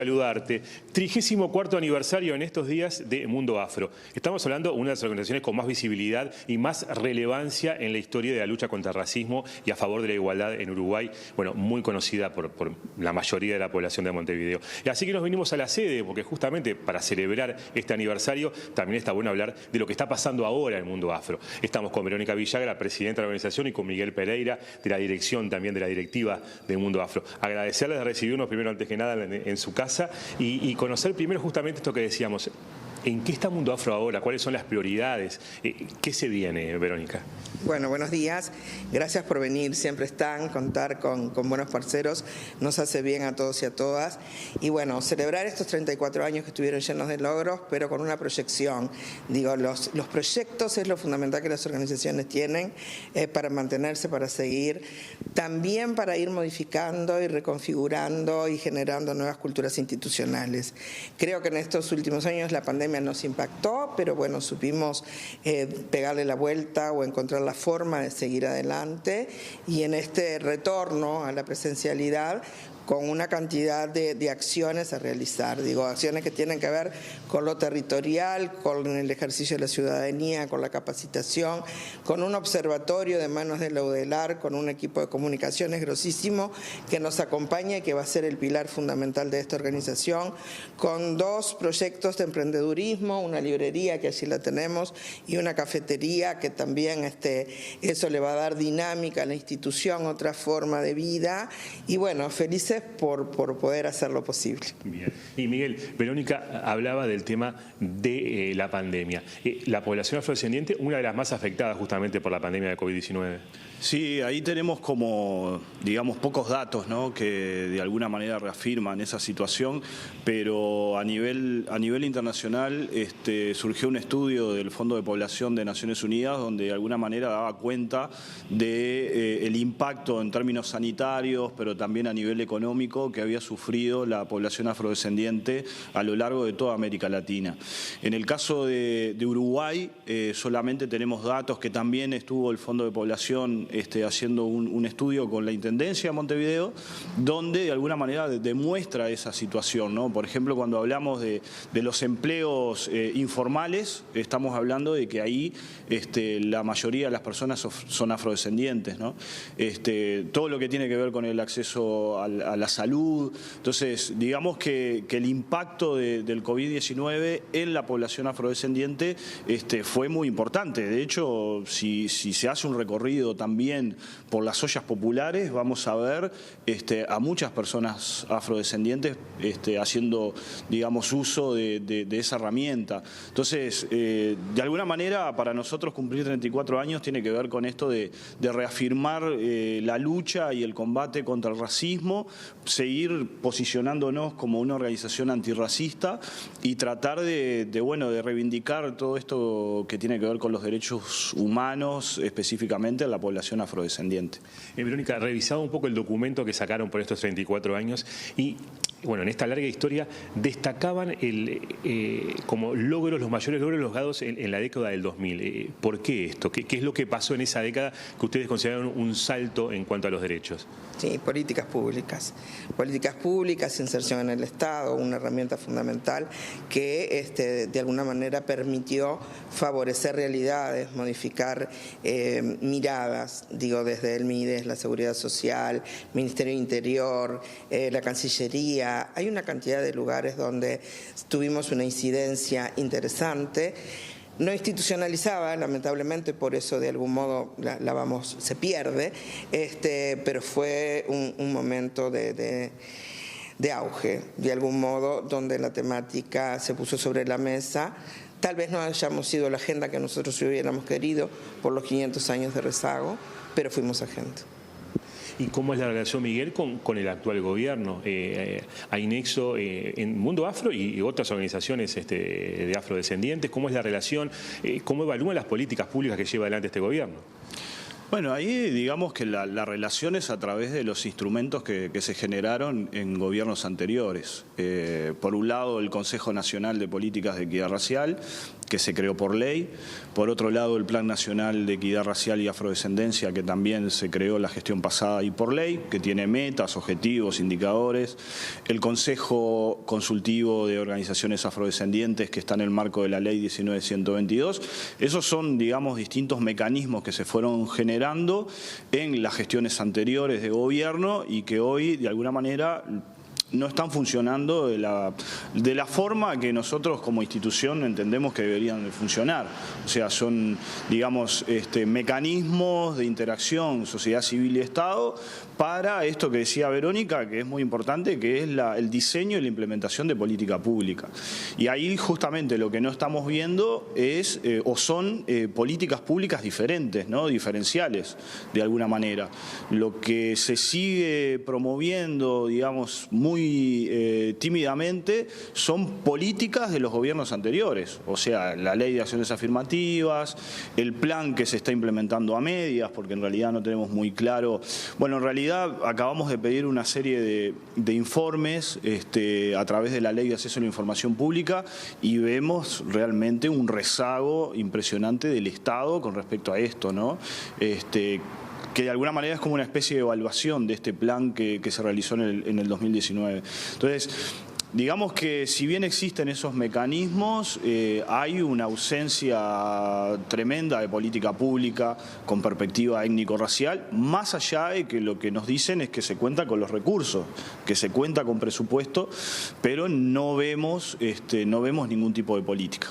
Saludarte. 34º aniversario en estos días de Mundo Afro. Estamos hablando de una de las organizaciones con más visibilidad y más relevancia en la historia de la lucha contra el racismo y a favor de la igualdad en Uruguay. Bueno, muy conocida por la mayoría de la población de Montevideo. Y así que nos vinimos a la sede porque justamente para celebrar este aniversario también está bueno hablar de lo que está pasando ahora en Mundo Afro. Estamos con Verónica Villagra, presidenta de la organización, y con Miguel Pereira, de la dirección también de la directiva de Mundo Afro. Agradecerles de recibirnos primero antes que nada en su casa. Y conocer primero justamente esto que decíamos. ¿En qué está Mundo Afro ahora? ¿Cuáles son las prioridades? ¿Qué se viene, Verónica? Bueno, buenos días. Gracias por venir. Siempre contar con buenos parceros nos hace bien a todos y a todas. Y bueno, celebrar estos 34 años que estuvieron llenos de logros, pero con una proyección. Digo, los proyectos es lo fundamental que las organizaciones tienen para mantenerse, para seguir. También para ir modificando y reconfigurando y generando nuevas culturas institucionales. Creo que en estos últimos años la pandemia nos impactó, pero bueno, supimos pegarle la vuelta o encontrar la forma de seguir adelante, y en este retorno a la presencialidad con una cantidad de acciones a realizar, digo, acciones que tienen que ver con lo territorial, con el ejercicio de la ciudadanía, con la capacitación, con un observatorio de manos de la UDELAR, con un equipo de comunicaciones grosísimo que nos acompaña y que va a ser el pilar fundamental de esta organización, con 2 proyectos de emprendedurismo, una librería que allí la tenemos y una cafetería que también eso le va a dar dinámica a la institución, otra forma de vida, y bueno, felices por poder hacerlo posible. Bien. Y Miguel, Verónica hablaba del tema de la pandemia. La población afrodescendiente, una de las más afectadas justamente por la pandemia de COVID-19. Sí, ahí tenemos como, digamos, pocos datos, ¿no?, que de alguna manera reafirman esa situación, pero a nivel internacional surgió un estudio del Fondo de Población de Naciones Unidas donde de alguna manera daba cuenta de el impacto en términos sanitarios, pero también a nivel económico que había sufrido la población afrodescendiente a lo largo de toda América Latina. En el caso de Uruguay, solamente tenemos datos que también estuvo el Fondo de Población haciendo un estudio con la Intendencia de Montevideo, donde de alguna manera demuestra esa situación, ¿no? Por ejemplo, cuando hablamos de los empleos informales, estamos hablando de que ahí la mayoría de las personas son afrodescendientes, ¿no? Todo lo que tiene que ver con el acceso a la salud. Entonces, digamos que el impacto del COVID-19 en la población afrodescendiente fue muy importante. De hecho, si se hace un recorrido también por las ollas populares, vamos a ver a muchas personas afrodescendientes haciendo, digamos, uso de esa herramienta. Entonces, de alguna manera, para nosotros cumplir 34 años tiene que ver con esto de reafirmar la lucha y el combate contra el racismo, seguir posicionándonos como una organización antirracista y tratar de reivindicar todo esto que tiene que ver con los derechos humanos, específicamente en la población afrodescendiente. Verónica, revisado un poco el documento que sacaron por estos 34 años y, bueno, en esta larga historia destacaban como logros, los mayores logros logrados en la década del 2000. ¿Por qué esto? ¿Qué es lo que pasó en esa década que ustedes consideraron un salto en cuanto a los derechos? Sí, políticas públicas. Políticas públicas, inserción en el Estado, una herramienta fundamental que de alguna manera permitió favorecer realidades, modificar miradas, digo, desde el MIDES, la Seguridad Social, Ministerio del Interior, la Cancillería. Hay una cantidad de lugares donde tuvimos una incidencia interesante. No institucionalizaba, lamentablemente, por eso de algún modo se pierde, pero fue un momento de auge, de algún modo, donde la temática se puso sobre la mesa. Tal vez no hayamos sido la agenda que nosotros hubiéramos querido por los 500 años de rezago, pero fuimos agenda. ¿Y cómo es la relación, Miguel, con el actual gobierno? Hay nexo en Mundo Afro y otras organizaciones de afrodescendientes. ¿Cómo es la relación? ¿Cómo evalúan las políticas públicas que lleva adelante este gobierno? Bueno, ahí digamos que la relación es a través de los instrumentos que se generaron en gobiernos anteriores. Por un lado, el Consejo Nacional de Políticas de Equidad Racial, que se creó por ley. Por otro lado, el Plan Nacional de Equidad Racial y Afrodescendencia, que también se creó la gestión pasada y por ley, que tiene metas, objetivos, indicadores. El Consejo Consultivo de Organizaciones Afrodescendientes, que está en el marco de la Ley 19.122. Esos son, digamos, distintos mecanismos que se fueron generando en las gestiones anteriores de gobierno y que hoy, de alguna manera, no están funcionando de la forma que nosotros como institución entendemos que deberían de funcionar. O sea, son, digamos, mecanismos de interacción sociedad civil y Estado para esto que decía Verónica, que es muy importante, que es el diseño y la implementación de política pública. Y ahí justamente lo que no estamos viendo es o son políticas públicas diferentes, ¿no? Diferenciales, de alguna manera. Lo que se sigue promoviendo, digamos, muy tímidamente, son políticas de los gobiernos anteriores, o sea, la ley de acciones afirmativas, el plan que se está implementando a medias, porque en realidad no tenemos muy claro. Bueno, en realidad acabamos de pedir una serie de informes a través de la ley de acceso a la información pública y vemos realmente un rezago impresionante del Estado con respecto a esto, ¿no? Que de alguna manera es como una especie de evaluación de este plan que se realizó en el 2019. Entonces, digamos que si bien existen esos mecanismos, hay una ausencia tremenda de política pública con perspectiva étnico-racial, más allá de que lo que nos dicen es que se cuenta con los recursos, que se cuenta con presupuesto, pero no vemos ningún tipo de política.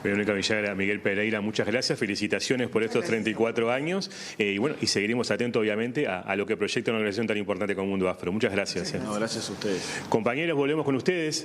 Verónica Villagra, Miguel Pereira, muchas gracias, felicitaciones por estos 34 años y bueno, y seguiremos atentos obviamente a lo que proyecta una organización tan importante como Mundo Afro. Muchas gracias. No, gracias a ustedes. Compañeros, volvemos con ustedes.